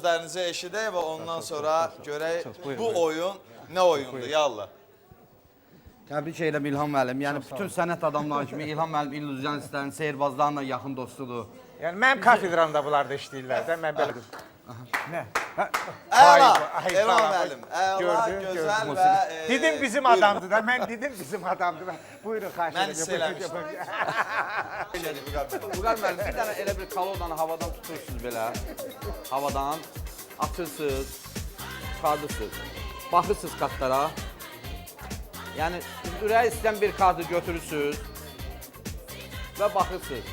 Sözlerinizi eşidək və ondan sonra görək bu oyun nə oyundur, yallah. Təbrik edirəm İlham müəllim. Yəni bütün sənət adamları kimi İlham müəllim illüzyonistlərin, seyirbazlarla yaxın dostudur. Yəni mənim kafedramda bunlar da işləyirlər də, mən belə... Nə? Əla, İlham müəllim, əla, gözəl və... Dedim bizim adamdır da, mən dedim bizim adamdır da. Buyurun, xahiş Mən hiss eləmişdim. Vüqar müəllim, bir dənə elə bir kalodanı havadan tutursunuz belə. Havadan açırsınız, çıxardırsınız. Baxırsınız kartlara. Yəni ürəyi istəyən bir kartı götürürsünüz və baxırsınız.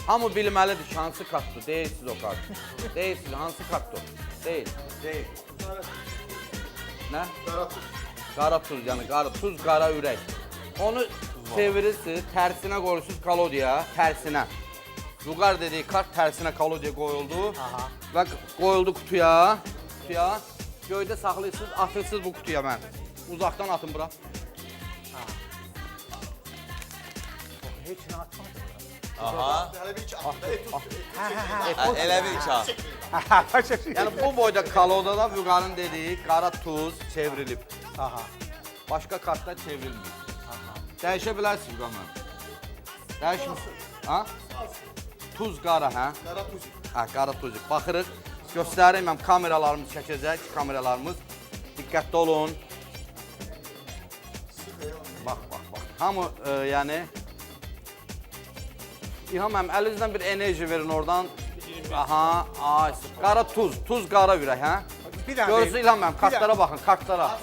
Hamı bilməlidir ki, hansı kartdır, deyirsiniz o kart. Deyirsiniz, hansı kartdır? Deyil. Deyil. Nə? Qara tuz. Qara tuz, yəni tuz, qara ürək. Onu çevirirsiniz, tərsinə qoyursunuz kalodiyaya, tərsinə. Vüqar dediyi kart tərsinə kalodiya qoyuldu və qoyuldu kutuya. Göydə saxlayırsınız, atırsınız bu kutuya mən. Uzaqdan atın bura. Heç nə atmadım. Aha. Elə bir kağıt. Yəni bu boyda kalodada Vüqarın dediyi qara tuz çevrilib. Başqa kartda çevrilmir. Dəyişə bilərsiniz Vüqar müəllim. Dəyişmişsiniz. Ha? Tuz qara, hə? Qara tuz. Hə, qara tuz. Baxırıq, göstərim mən kameralarımız çəkəcək, kameralarımız. Diqqətli olun. Bax. Hamı, yəni... İlham mənim, əlinizdən bir enerji verin oradan. Aha, qara tuz qara ürək, hə? Görürsünüz İlham mənim, kartlara baxın, kartlara.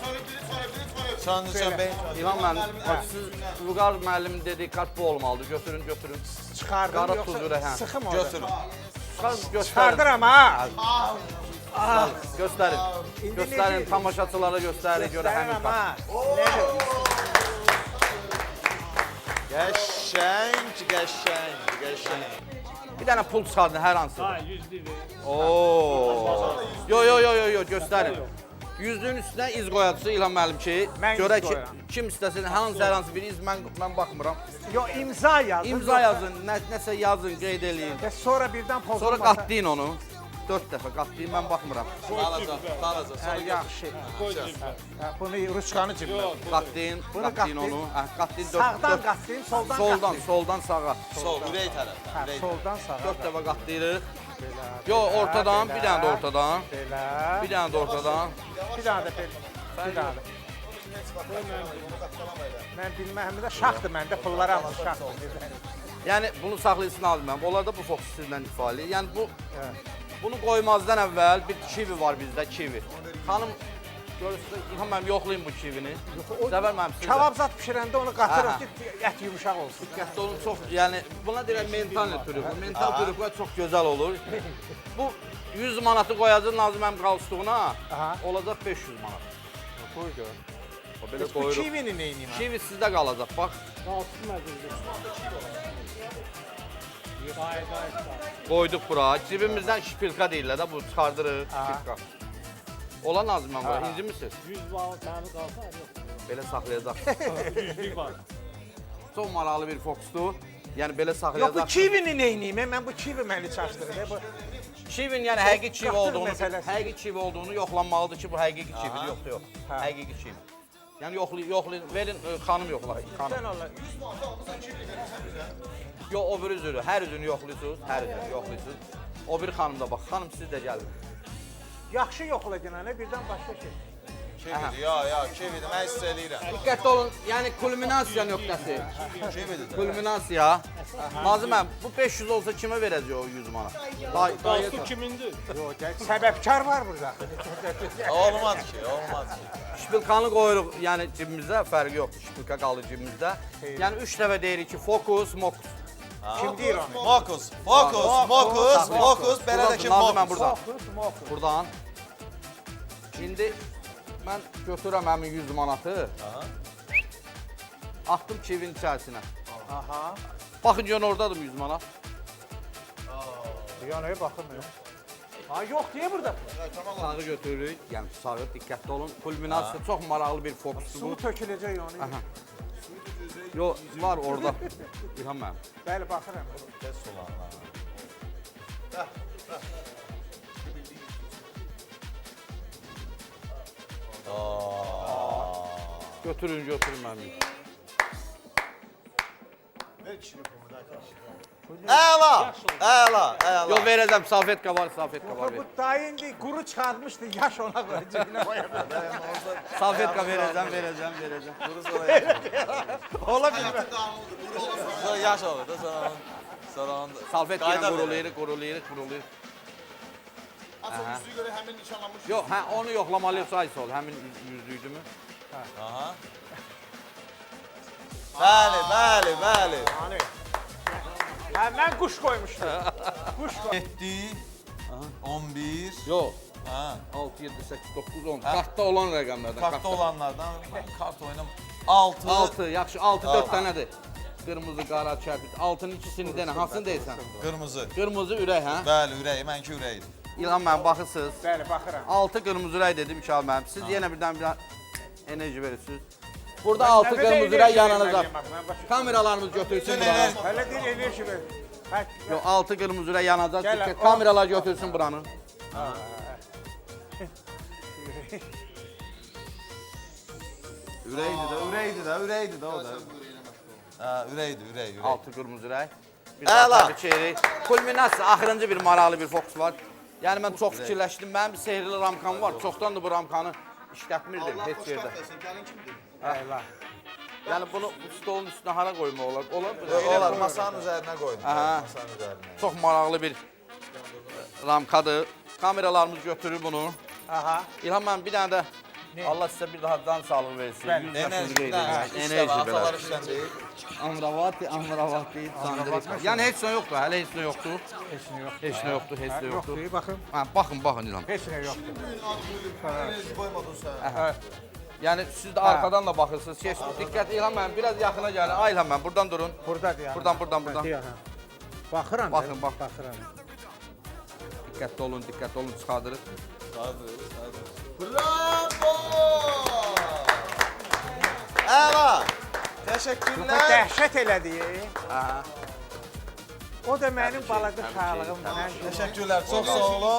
Sonra beyin. İlham mənim, siz Vüqar müəllimin dediyi kart bu olmalıdır, götürün. Çıxardım, yoxsa sıxım orada. Götürün. Çıxardıram, ha? Göstərin, tamaşaçılara göstərin, görə həmin kart. Qəşəng. Bir dənə pul çıxardın, hər hansı. Ha, 100 lira. Yo, göstərin. Yüzlüğün üstünə iz qoyacaqsınız İlham müəllim ki, Mən görək iz ki, qoyuram. kim istəsin, hər hansı bir iz, mən baxmıram. Yox, imza yazın. İmza yazın, nəsə yazın, qeyd eləyin. Və sonra birdən pozulmasa... Sonra qatlayın onu. 4 dəfə qatlayın, mən baxmıram. Alacaq. Yaxşı. Bunu Ruçkanı ciblə. Qatlayın onu. Qatlayın 4 Sağdan qatlayın, soldan sağa. Sol, ürək tərəf. Soldan sağa. 4 dəfə qatlayırıq. Yox, ortadan, bir dənə də ortadan. Belə. Bir dənə də ortadan. Bir dənə də belə. Bir dənə də. Mən bilməm, də şaxdır məndə, pullar almış şaxdır. Yəni, bunu saxlayırsın almam. Onlarda bu fokus sizdən ifadə. Yəni, bunu qoymazdan əvvəl bir kivi var bizdə, kivi. Xanım, görürsünüz, İlham mənim yoxlayın bu kivini. Səvər mənim sizdə. Kebabzat pişirəndə onu qatırıq ki, ət yumuşaq olsun. Diqqətli olun, çox, yəni, buna deyirəm mental türüqü. Mental türüqü çox gözəl olur. Bu 100 manatı qoyacaq Nazım mənim qalsduğuna, olacaq 500 manat. Buyur gör. Belə Bu qoyuruq. kivini neyniyim? Kivi sizdə qalacaq, bax. Qalsın məzəndə. Qoyduq bura. Cibimizdən şpilka deyirlər də, bu çıxardırıq, şpilka. Ola Nazım mən bura, incimisiniz? 100 manat mənim qalsa, yox. Belə saxlayacaq. 100'lük var. Çox maraqlı bir fokusdur. Yəni belə Yox, saxlayacaq. bu kivini neyniyim? Mən bu kivi məni çaşdırır. Kivin yəni həqiqi kivi Qatır məsələsi. olduğunu yoxlanmalıdır ki, bu həqiqi kividir, yoxsa yox. Həqiqi kivi. Yəni yoxlayın, verin xanım yoxlayın. Sən Allah. Yox, o bir üzrü, hər üzrünü yoxlayırsınız, hər üzrünü yoxlayırsınız. O bir xanım da bax, xanım siz də gəlin. Yaxşı yoxla genələ, birdən başqa şey. Kividir, ya, kividir, mən hiss edirəm. Diqqətli olun, yəni kulminasiya nöqtəsi. Kividir. Kulminasiya. Nazıməm, bu 500 olsa kimə verəcək o 100 manat? Qalsın kimindir? Yox, səbəbkar var burada. Olmaz ki. Şpilkanı qoyuruq, yəni cibimizdə, fərqi yoxdur, şpilka qalır cibimizdə. Yəni 3 dəfə deyirik ki, fokus, mokus. Kim deyir onu? Mokus, belə də ki, Nazıməm mokus. buradan. Mokus. Buradan. İndi mən götürürəm həmin 100 manatı. Atdım kivin içərisinə. Aha. Baxın görün oradadır 100 manat. Yanaya baxırmıyor. Ha, yox, deyə burada? Sağı götürürük, yəni sağı diqqətli olun. Kulminasiya çox maraqlı bir fokusdur Su bu. töküləcək onu. Yox, var orada. İlham mənim. Bəli, baxıram. Götürün, götürün mənim. Əla, əla, əla. Yox, verəcəm, salfetka var, salfetka var. Bu dayı indi quru çıxartmışdı, yaş ona görə cibinə qoya bilər. Salfetka verəcəm. Ola bilmir. Sonra yaş olur da sonra onu Salfetka ilə qayda qurulayırıq. Asıl üstüyü göre hemen nişanlanmış. Yox, hə, onu yoxlamalıyıq, sayısı ol, həmin yüzlüydü mü? Aha. Bəli. Hə, mən quş qoymuşdum. 7, 11. Yox. Ha. 6, 7, 8, 9, 10. Kartda olan rəqəmlərdən. Kartda olanlardan kart oynam 6. 6, yaxşı, 6, 4 dənədir. Qırmızı, qara, kərpic. 6-nın ikisini denə, hansını deyirsən? Qırmızı. Qırmızı ürək, hə? Bəli, ürək, mənki ürəkdir. İlham mənim, baxırsınız. Bəli, baxıram. 6 qırmızı ürək dedim, İkal mənim. Siz yenə birdən bir enerji verirsiniz. Burada 6 qırmızı ürək yanınızda. Kameralarımız götürsün buranı. Hələ deyil, enerji ver. Hə, Yox, 6 qırmızı ürək yanacaq. Gəl, Dikkat, o- kameralar götürsün buranı. Ürəkdir də o da. Ha, ürək. 6 qırmızı ürək. Bir Əla. də çeyrək. Kulminasiya, axırıncı bir maraqlı bir fokus var. Yəni mən çox fikirləşdim. Mənim bir sehirli ramkam var. Çoxdandır bu ramkanı işlətmirdim heç yerdə. Gelin kimdir? Allah. Yəni bunu stolun üstünə hara qoymaq olar? Olar mı? Olar, masanın üzərinə qoyun. Aha. Masanın üzərinə. Çox maraqlı bir ramkadır. Kameralarımız götürür bunu. Aha. İlham mən bir dənə də Allah sizə bir daha can sağlığı versin. Bəli. 100 yaşınızı Enerji, qeyd edin. Enerji Atalar belə. işlən deyil. Amravati, sandırıq. Yəni heç nə yoxdur, hələ heç nə yoxdur. Heç nə yoxdur. Heç nə yoxdur, heç nə yoxdur. Yoxdur, baxın. Ha, baxın İlham. Heç nə yoxdur. Enerji koymadın sen. Yəni siz də arxadan da baxırsınız. Heç diqqət İlham mənim biraz yaxına gəlin. Ay İlham mənim buradan durun. Buradadır yəni. Buradan. Deyək, hə. Baxıram. Baxın, da, bax. Baxıram. Diqqətli olun, çıxardırıq. Bravo! Əla! Bu Təşəkkürlər. dəhşət elədi. Aha. O da mənim balaca sağlığımdır. Təşəkkürlər, çox sağ olun.